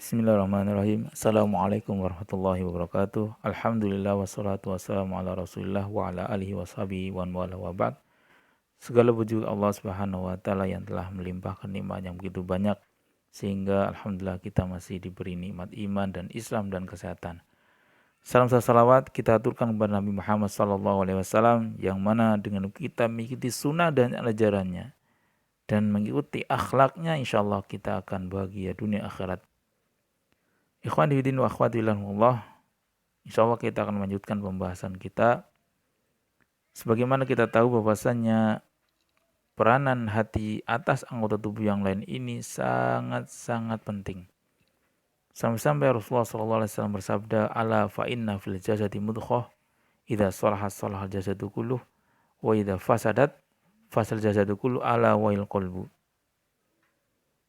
Bismillahirrahmanirrahim. Assalamualaikum warahmatullahi wabarakatuh. Alhamdulillah wassalatu wassalamu ala rasulillah wa ala alihi washabihi wa wala wa ba'd. Segala puji Allah subhanahu wa ta'ala yang telah melimpahkan nikmat yang begitu banyak, sehingga alhamdulillah kita masih diberi nikmat iman dan Islam dan kesehatan. Salam salawat kita aturkan kepada Nabi Muhammad SAW, yang mana dengan kita mengikuti sunnah dan ajarannya dan mengikuti akhlaknya, insyaallah kita akan bahagia dunia akhirat. Ikhwan fillah wa akhwati fillah, insyaallah kita akan melanjutkan pembahasan kita. Sebagaimana kita tahu bahwasannya peranan hati atas anggota tubuh yang lain ini sangat-sangat penting. Sampai-sampai Rasulullah SAW bersabda, "Ala fa inna fil jasadi mudghah, idza salahat salahal jasadu kulluh, wa idza fasadat fasal jasadu kulluh, ala wa'il qalbu."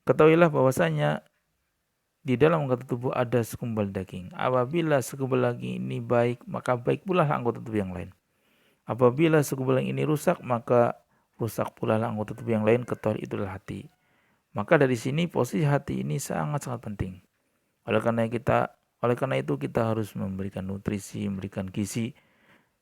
Ketahuilah bahwasanya di dalam anggota tubuh ada segumpal daging. Apabila segumpal daging ini baik, maka baik pula anggota tubuh yang lain. Apabila segumpal ini rusak, maka rusak pula anggota tubuh yang lain, ketahui itulah hati. Maka dari sini posisi hati ini sangat-sangat penting. Oleh karena itu kita harus memberikan nutrisi, memberikan gizi.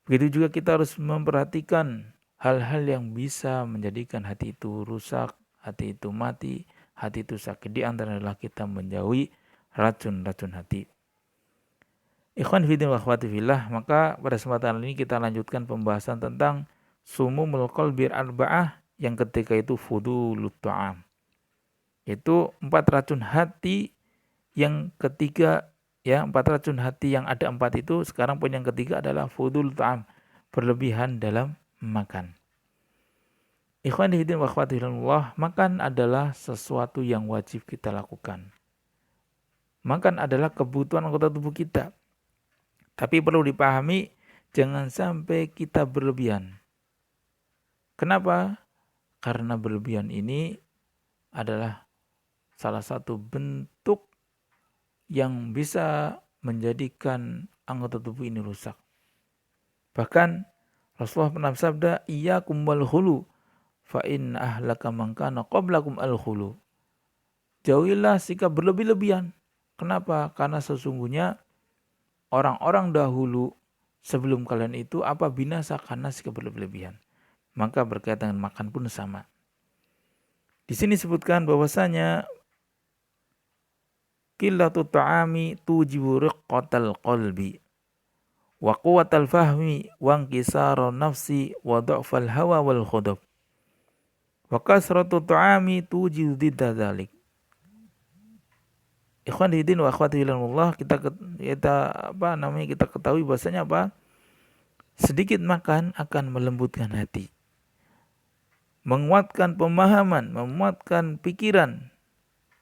Begitu juga kita harus memperhatikan hal-hal yang bisa menjadikan hati itu rusak, hati itu mati, hati itu sakit. Di antara adalah kita menjauhi racun-racun hati. Ikhwan fillah wa akhwati fillah, maka pada kesempatan ini kita lanjutkan pembahasan tentang sumumul qalbi arba'ah, yang ketika itu fudulut ta'am. Itu 4 racun hati yang ketiga, ya, 4 racun hati yang ada 4 itu. Sekarang poin yang ketiga adalah fudul ta'am, berlebihan dalam makan. Ikhwan fillah wa akhwati fillah, makan adalah sesuatu yang wajib kita lakukan. Makan adalah kebutuhan anggota tubuh kita. Tapi perlu dipahami, jangan sampai kita berlebihan. Kenapa? Karena berlebihan ini adalah salah satu bentuk yang bisa menjadikan anggota tubuh ini rusak. Bahkan Rasulullah pernah bersabda, "Iyyakum wal khulu, fa in ahlaka man kana qablakum al khulu." Jauhilah sikap berlebih-lebihan. Kenapa? Karena sesungguhnya orang-orang dahulu sebelum kalian itu apa binasa karena sikap berlebih-lebihan. Maka berkaitan dengan makan pun sama. Di sini disebutkan bahwasanya qillatu ta'ami tujibu riqqatal qalbi wa quwwatal fahmi wa inkisaran nafsi wa dha'fal hawa wal khudub wa kasratu ta'ami tujibu didda dzalik. Ikhwan hidin wa akhwati fillah, kita ketahui bahwasanya apa? Sedikit makan akan melembutkan hati, menguatkan pemahaman, menguatkan pikiran,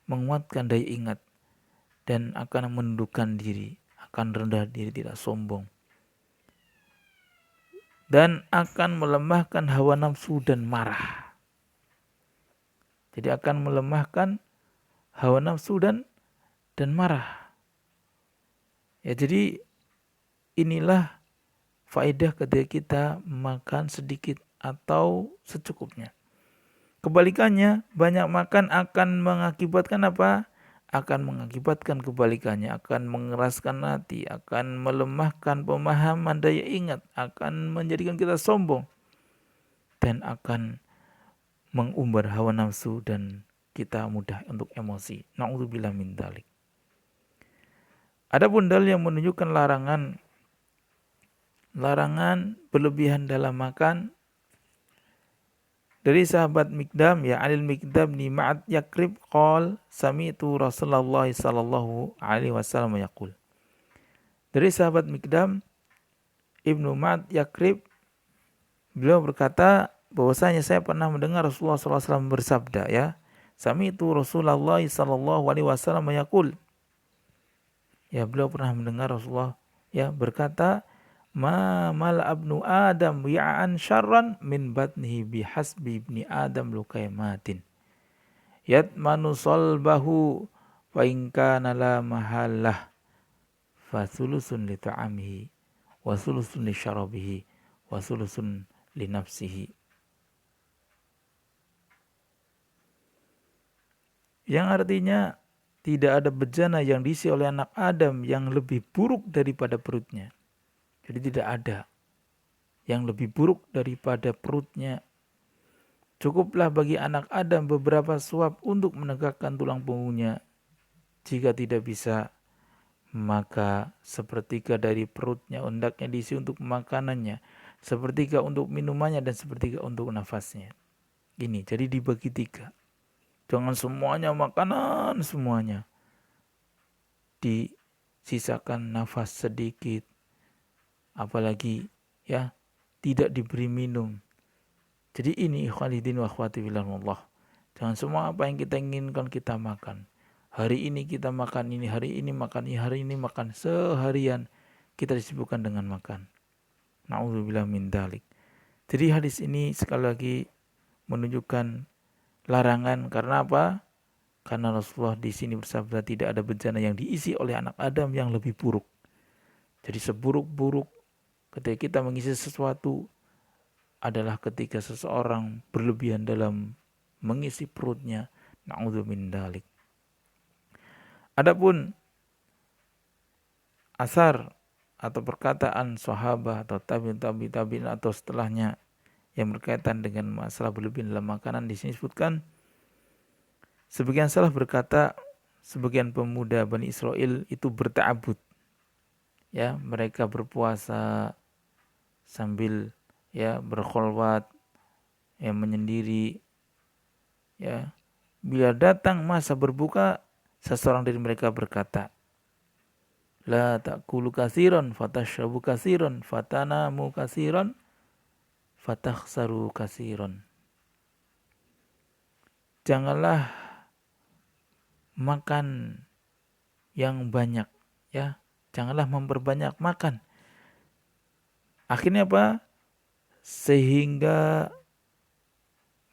menguatkan daya ingat, dan akan menundukkan diri, akan rendah diri, tidak sombong, dan akan melemahkan hawa nafsu dan marah. Jadi akan melemahkan hawa nafsu dan marah. Ya, jadi inilah faedah ketika kita makan sedikit atau secukupnya. Kebalikannya, banyak makan akan mengakibatkan apa? Akan mengakibatkan kebalikannya, akan mengeraskan hati, akan melemahkan pemahaman, daya ingat, akan menjadikan kita sombong, dan akan mengumbar hawa nafsu dan kita mudah untuk emosi. Na'udzubillah min dzalik. Adapun dalil yang menunjukkan larangan berlebihan dalam makan dari sahabat Mikdam, ya, Anil Mikdam ni Ma'ad Yakrib qol sami'tu Rasulullah sallallahu alaihi wasallam yaqul. Dari sahabat Mikdam Ibnu Ma'ad Yakrib, beliau berkata bahwasanya saya pernah mendengar Rasulullah sallallahu alaihi wasallam bersabda, ya, sami'tu Rasulullah sallallahu alaihi wasallam yaqul. Ya, beliau pernah mendengar Rasulullah, ya, berkata, "Ma mal abnu Adam ya'an syarran min batnihi bihasbi ibni Adam lukaimatin. Yatmanu salbahu fa in kana la mahallah fa thulusun li ta'amihi wa thulusun li syarabihi wa thulusun li nafsihi." Yang artinya tidak ada bejana yang diisi oleh anak Adam yang lebih buruk daripada perutnya. Jadi tidak ada yang lebih buruk daripada perutnya. Cukuplah bagi anak Adam beberapa suap untuk menegakkan tulang punggungnya. Jika tidak bisa, maka sepertiga dari perutnya hendaknya diisi untuk makanannya, sepertiga untuk minumannya, dan sepertiga untuk nafasnya. Ini jadi dibagi 3. Jangan semuanya makanan, semuanya. Disisakan nafas sedikit. Apalagi ya tidak diberi minum. Jadi ini ikhwanidin wa akhwati fillah. Jangan semua apa yang kita inginkan kita makan. Hari ini kita makan ini, hari ini makan ini, hari ini makan. Seharian kita disibukkan dengan makan. Na'udzubillah min dzalik. Jadi hadis ini sekali lagi menunjukkan larangan. Karena apa? Karena Rasulullah di sini bersabda tidak ada bencana yang diisi oleh anak Adam yang lebih buruk. Jadi seburuk-buruk ketika kita mengisi sesuatu adalah ketika seseorang berlebihan dalam mengisi perutnya. Na'udzu min dzalik. Adapun asar atau perkataan sahabat atau tabi'in atau setelahnya yang berkaitan dengan masalah berlebihan dalam makanan, di sini disebutkan sebagian salaf berkata sebagian pemuda Bani Israel itu berta'abud. Ya, mereka berpuasa sambil ya berkholwat, ya menyendiri. Ya, bila datang masa berbuka, seseorang dari mereka berkata, la ta'kulu katsiran fatashrabu katsiran fatanamu katsiran fatakhsaru katsiran. Janganlah makan yang banyak, ya. Janganlah memperbanyak makan. Akhirnya apa? Sehingga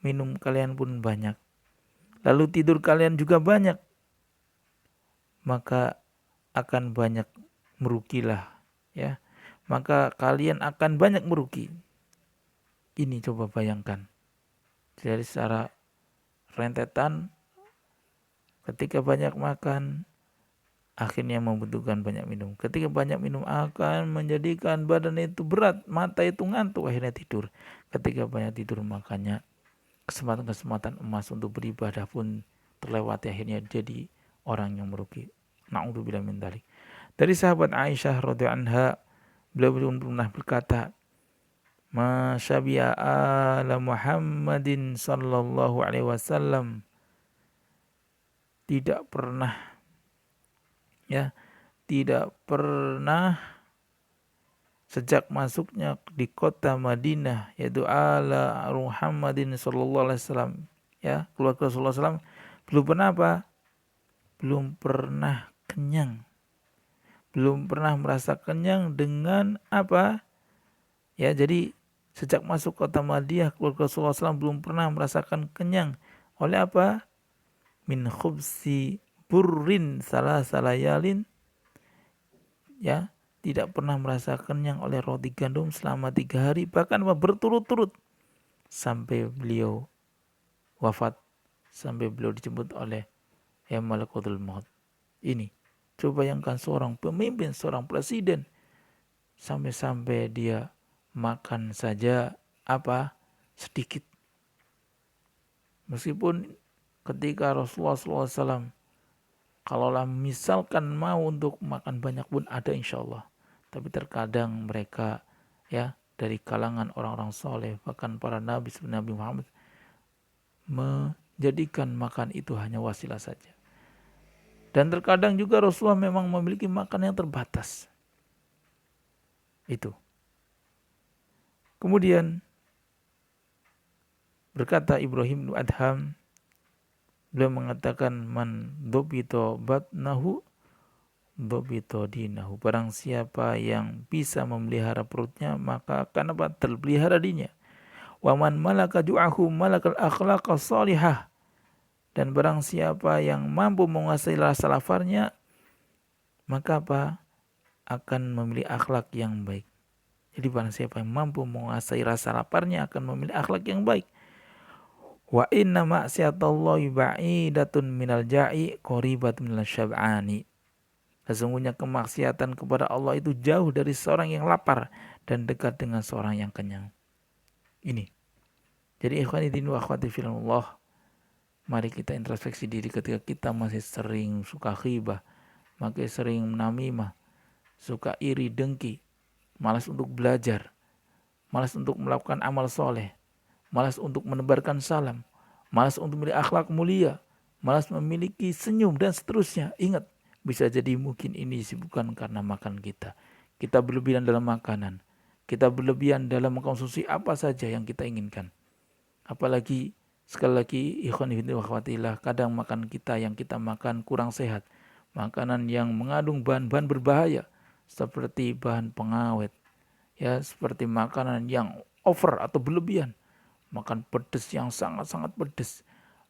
minum kalian pun banyak. Lalu tidur kalian juga banyak. Maka akan banyak merugilah, ya. Maka kalian akan banyak merugi. Ini coba bayangkan. Jadi secara rentetan, ketika banyak makan, akhirnya membutuhkan banyak minum. Ketika banyak minum akan menjadikan badan itu berat, mata itu ngantuk, akhirnya tidur. Ketika banyak tidur, makanya kesempatan-kesempatan emas untuk beribadah pun terlewati, akhirnya jadi orang yang merugi. Na'udzubillah min dzalik. Dari sahabat Aisyah radhiyallahu anha, beliau pernah berkata, "Ma syabi'a ala Muhammadin sallallahu alaihi wasallam." Tidak pernah sejak masuknya di kota Madinah, yaitu ala Muhammadin sallallahu alaihi wasallam, ya, keluarga Rasulullah SAW, belum pernah apa? Belum pernah kenyang. Belum pernah merasa kenyang dengan apa? Ya, jadi sejak masuk kota Madinah, keluarga Rasulullah SAW belum pernah merasakan kenyang. Oleh apa? Min khubsi burrin salayalin. Ya, tidak pernah merasa kenyang oleh roti gandum selama 3 hari, bahkan berturut-turut sampai beliau wafat, sampai beliau dijemput oleh Malakutul Maut. Ini coba bayangkan seorang pemimpin, seorang presiden, sampai-sampai dia makan saja apa? Sedikit. Meskipun ketika Rasulullah SAW kalaulah misalkan mau untuk makan banyak pun ada insya Allah. Tapi terkadang mereka ya dari kalangan orang-orang soleh, bahkan para nabi seperti Nabi Muhammad, menjadikan makan itu hanya wasilah saja. Dan terkadang juga Rasulullah memang memiliki makan yang terbatas. Itu. Kemudian berkata Ibrahim bin Adham, beliau mengatakan, man dobito batnahu dobito dinahu. Barang siapa yang bisa memelihara perutnya, maka akan apa? Terpelihara dirinya. Wa man malaka ju'ahu malakal akhlaqa salihah. Dan barang siapa yang mampu menguasai rasa laparnya, maka apa? Akan memilih akhlak yang baik. Jadi barang siapa yang mampu menguasai rasa laparnya akan memilih akhlak yang baik. Wa inna ma'siyatallahi ba'idatun minal ja'i qaribatun minal syab'ani. Sesungguhnya kemaksiatan kepada Allah itu jauh dari seorang yang lapar dan dekat dengan seorang yang kenyang. Ini. Jadi ikhwanidin wa akhwati fillah, mari kita introspeksi diri ketika kita masih sering suka ghibah, masih sering namimah, suka iri dengki, malas untuk belajar, malas untuk melakukan amal soleh, malas untuk menebarkan salam, malas untuk memiliki akhlak mulia, malas memiliki senyum dan seterusnya. Ingat, bisa jadi mungkin ini bukan karena makan kita. Kita berlebihan dalam makanan. Kita berlebihan dalam mengkonsumsi apa saja yang kita inginkan. Apalagi sekali lagi ikhwan fillah wa akhwatillah, kadang makan kita yang kita makan kurang sehat. Makanan yang mengandung bahan-bahan berbahaya seperti bahan pengawet, ya, seperti makanan yang over atau berlebihan. Makan pedas yang sangat-sangat pedas.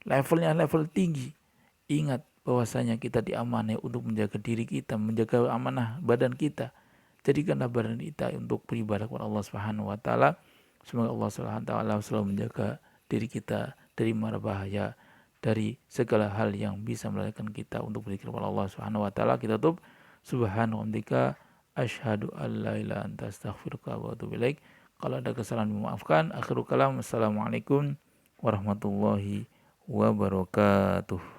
Levelnya level tinggi. Ingat bahwasanya kita diamanai untuk menjaga diri kita, menjaga amanah badan kita. Jadikanlah badan kita untuk beribadah kepada Allah Subhanahu wa taala. Semoga Allah Subhanahu wa taala selalu menjaga diri kita dari mara bahaya, dari segala hal yang bisa melarikan kita untuk berzikir kepada Allah Subhanahu wa taala. Kita tutup subhanallah, asyhadu an la ilaha illa anta astaghfiruka wa atubu ilaik. Kalau ada kesalahan memaafkan. Akhirul kalam. Assalamualaikum warahmatullahi wabarakatuh.